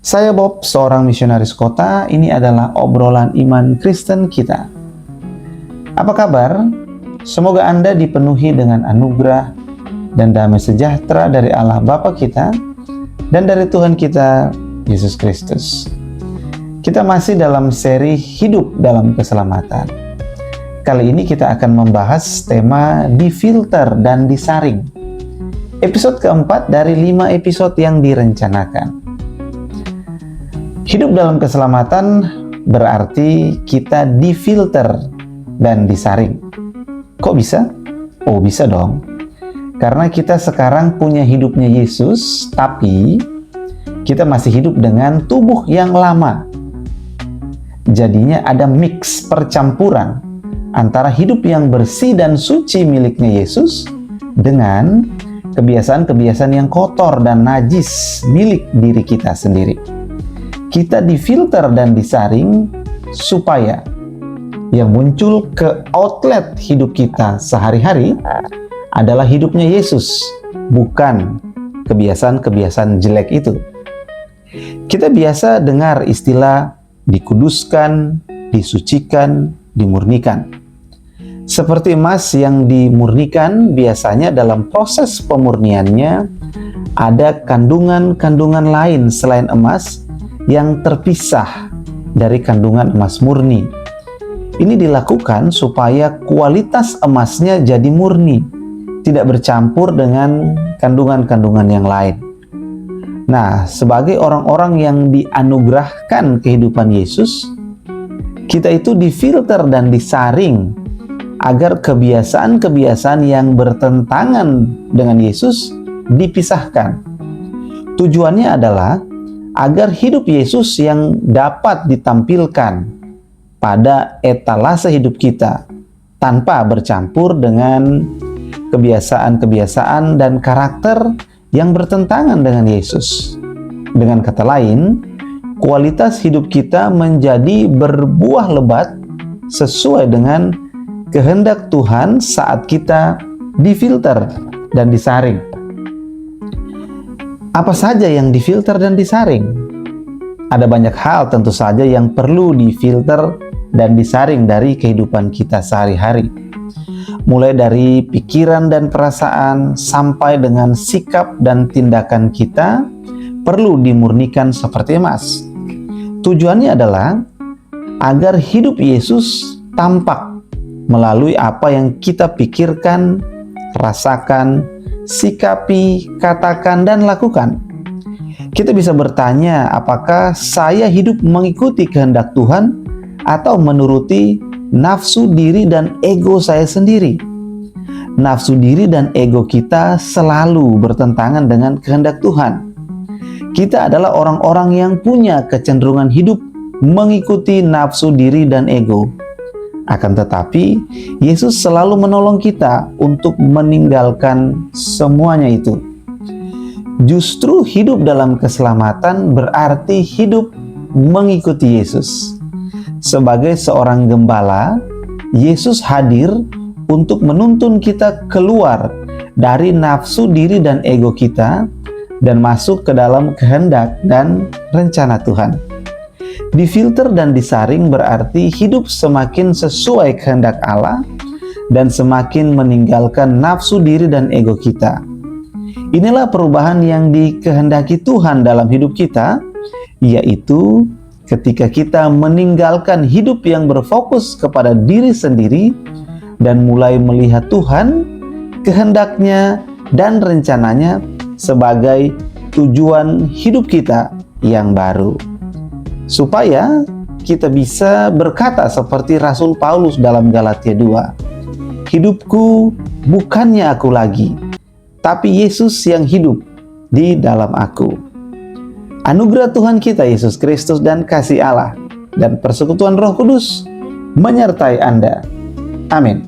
Saya Bob, seorang misionaris kota. Ini adalah obrolan iman Kristen kita. Apa kabar? Semoga Anda dipenuhi dengan anugerah dan damai sejahtera dari Allah Bapa kita dan dari Tuhan kita, Yesus Kristus. Kita masih dalam seri Hidup dalam Keselamatan. Kali ini kita akan membahas tema difilter dan disaring. Episode keempat dari 5 episode yang direncanakan. Hidup dalam keselamatan berarti kita difilter dan disaring. Kok bisa? Oh, bisa dong. Karena kita sekarang punya hidupnya Yesus, tapi kita masih hidup dengan tubuh yang lama. Jadinya ada mix, percampuran antara hidup yang bersih dan suci miliknya Yesus dengan kebiasaan-kebiasaan yang kotor dan najis milik diri kita sendiri. Kita difilter dan disaring supaya yang muncul ke outlet hidup kita sehari-hari adalah hidupnya Yesus, bukan kebiasaan-kebiasaan jelek itu. Kita biasa dengar istilah dikuduskan, disucikan, dimurnikan. Seperti emas yang dimurnikan, biasanya dalam proses pemurniannya ada kandungan-kandungan lain selain emas yang terpisah dari kandungan emas murni. Ini dilakukan supaya kualitas emasnya jadi murni, tidak bercampur dengan kandungan-kandungan yang lain. Nah, sebagai orang-orang yang dianugerahkan kehidupan Yesus, kita itu difilter dan disaring agar kebiasaan-kebiasaan yang bertentangan dengan Yesus dipisahkan. Tujuannya adalah agar hidup Yesus yang dapat ditampilkan pada etalase hidup kita tanpa bercampur dengan kebiasaan-kebiasaan dan karakter yang bertentangan dengan Yesus. Dengan kata lain, kualitas hidup kita menjadi berbuah lebat sesuai dengan kehendak Tuhan saat kita difilter dan disaring. Apa saja yang difilter dan disaring? Ada banyak hal tentu saja yang perlu difilter dan disaring dari kehidupan kita sehari-hari. Mulai dari pikiran dan perasaan sampai dengan sikap dan tindakan kita perlu dimurnikan seperti emas. Tujuannya adalah agar hidup Yesus tampak melalui apa yang kita pikirkan, rasakan, sikapi, katakan, dan lakukan. Kita bisa bertanya, apakah saya hidup mengikuti kehendak Tuhan atau menuruti nafsu diri dan ego saya sendiri? Nafsu diri dan ego kita selalu bertentangan dengan kehendak Tuhan. Kita adalah orang-orang yang punya kecenderungan hidup mengikuti nafsu diri dan ego. Akan tetapi, Yesus selalu menolong kita untuk meninggalkan semuanya itu. Justru hidup dalam keselamatan berarti hidup mengikuti Yesus. Sebagai seorang gembala, Yesus hadir untuk menuntun kita keluar dari nafsu diri dan ego kita dan masuk ke dalam kehendak dan rencana Tuhan. Difilter dan disaring berarti hidup semakin sesuai kehendak Allah dan semakin meninggalkan nafsu diri dan ego kita. Inilah perubahan yang dikehendaki Tuhan dalam hidup kita, yaitu ketika kita meninggalkan hidup yang berfokus kepada diri sendiri dan mulai melihat Tuhan, kehendaknya dan rencananya sebagai tujuan hidup kita yang baru. Supaya kita bisa berkata seperti Rasul Paulus dalam Galatia 2, hidupku bukannya aku lagi, tapi Yesus yang hidup di dalam aku. Anugerah Tuhan kita Yesus Kristus dan kasih Allah dan persekutuan Roh Kudus menyertai Anda. Amin.